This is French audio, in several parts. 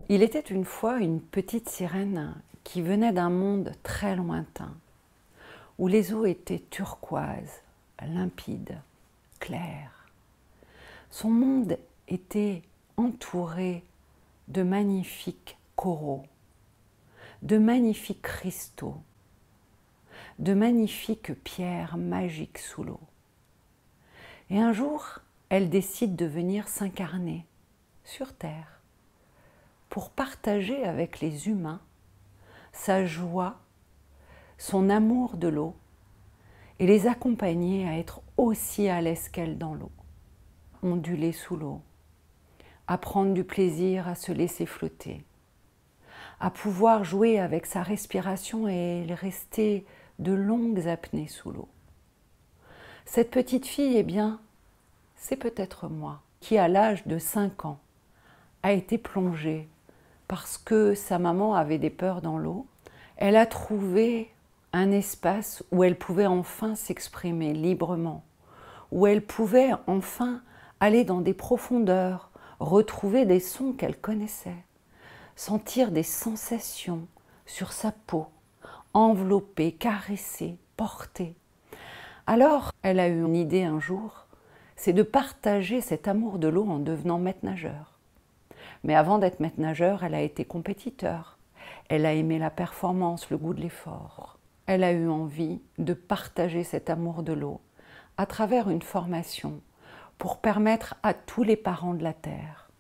Il était une fois une petite sirène qui venait d'un monde très lointain, où les eaux étaient turquoises, limpides, claires. Son monde était entouré de magnifiques coraux, de magnifiques cristaux, de magnifiques pierres magiques sous l'eau. Et un jour, elle décide de venir s'incarner sur Terre pour partager avec les humains sa joie, son amour de l'eau et les accompagner à être aussi à l'aise qu'elle dans l'eau, onduler sous l'eau, à prendre du plaisir à se laisser flotter, à pouvoir jouer avec sa respiration et rester de longues apnées sous l'eau. Cette petite fille, eh bien, c'est peut-être moi, qui à l'âge de 5 ans a été plongée parce que sa maman avait des peurs dans l'eau. Elle a trouvé un espace où elle pouvait enfin s'exprimer librement, où elle pouvait enfin aller dans des profondeurs, retrouver des sons qu'elle connaissait, sentir des sensations sur sa peau, enveloppée, caressée, portée. Alors, elle a eu une idée un jour, c'est de partager cet amour de l'eau en devenant maître nageur. Mais avant d'être maître nageur, elle a été compétiteur. Elle a aimé la performance, le goût de l'effort. Elle a eu envie de partager cet amour de l'eau à travers une formation pour permettre à tous les parents de la Terre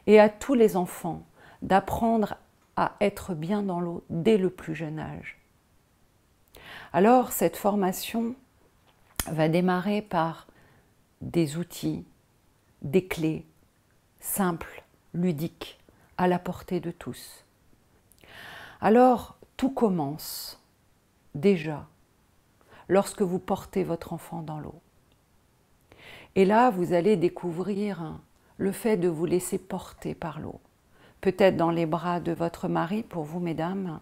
et à tous les enfants d'apprendre à être bien dans l'eau dès le plus jeune âge. Alors, cette formation va démarrer par des outils, des clés simples, ludiques, à la portée de tous. Alors, tout commence déjà lorsque vous portez votre enfant dans l'eau. Et là, vous allez découvrir le fait de vous laisser porter par l'eau. Peut-être dans les bras de votre mari, pour vous, mesdames,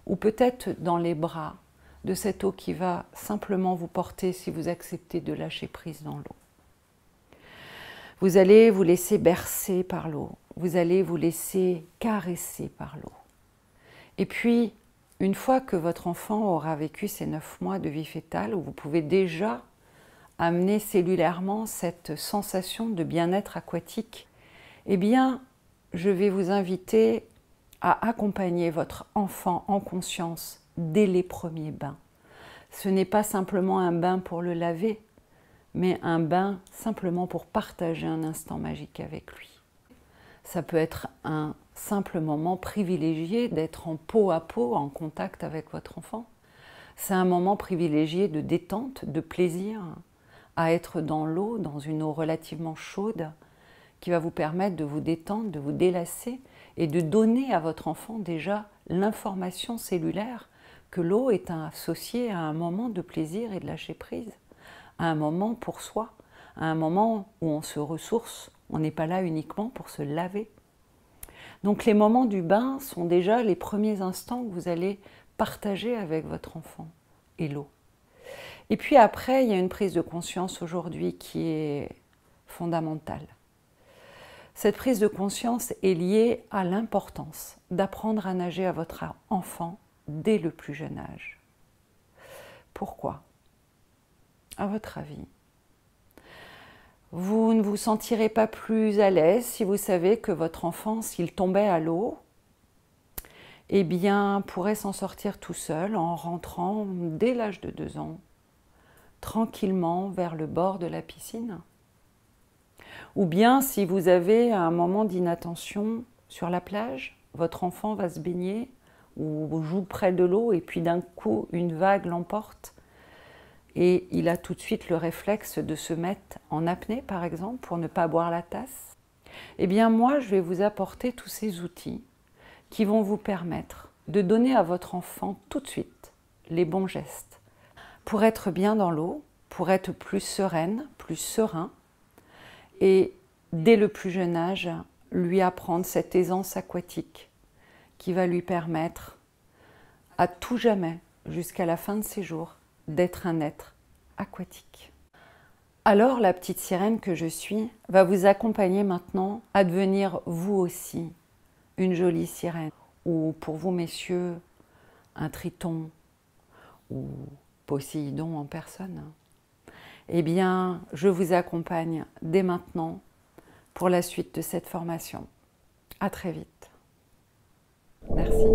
ou peut-être dans les bras de cette eau qui va simplement vous porter si vous acceptez de lâcher prise dans l'eau. Vous allez vous laisser bercer par l'eau, vous allez vous laisser caresser par l'eau. Et puis, une fois que votre enfant aura vécu ces 9 mois de vie fœtale, où vous pouvez déjà amener cellulairement cette sensation de bien-être aquatique, eh bien, je vais vous inviter à accompagner votre enfant en conscience dès les premiers bains. Ce n'est pas simplement un bain pour le laver, mais un bain simplement pour partager un instant magique avec lui. Ça peut être un simple moment privilégié d'être en peau à peau, en contact avec votre enfant. C'est un moment privilégié de détente, de plaisir, à être dans l'eau, dans une eau relativement chaude, qui va vous permettre de vous détendre, de vous délasser et de donner à votre enfant déjà l'information cellulaire que l'eau est associée à un moment de plaisir et de lâcher prise, à un moment pour soi, à un moment où on se ressource, on n'est pas là uniquement pour se laver. Donc les moments du bain sont déjà les premiers instants que vous allez partager avec votre enfant et l'eau. Et puis après, il y a une prise de conscience aujourd'hui qui est fondamentale. Cette prise de conscience est liée à l'importance d'apprendre à nager à votre enfant dès le plus jeune âge. Pourquoi ? À votre avis, vous ne vous sentirez pas plus à l'aise si vous savez que votre enfant, s'il tombait à l'eau, eh bien, pourrait s'en sortir tout seul en rentrant dès l'âge de 2 ans, tranquillement vers le bord de la piscine. Ou bien, si vous avez un moment d'inattention sur la plage, votre enfant va se baigner ou joue près de l'eau et puis d'un coup, une vague l'emporte. Et il a tout de suite le réflexe de se mettre en apnée, par exemple, pour ne pas boire la tasse. Eh bien, moi, je vais vous apporter tous ces outils qui vont vous permettre de donner à votre enfant tout de suite les bons gestes pour être bien dans l'eau, pour être plus sereine, plus serein, et dès le plus jeune âge, lui apprendre cette aisance aquatique qui va lui permettre à tout jamais, jusqu'à la fin de ses jours, d'être un être aquatique. Alors la petite sirène que je suis va vous accompagner maintenant à devenir vous aussi une jolie sirène, ou pour vous messieurs, un triton, ou Poséidon en personne, eh bien, je vous accompagne dès maintenant pour la suite de cette formation. À très vite. Merci.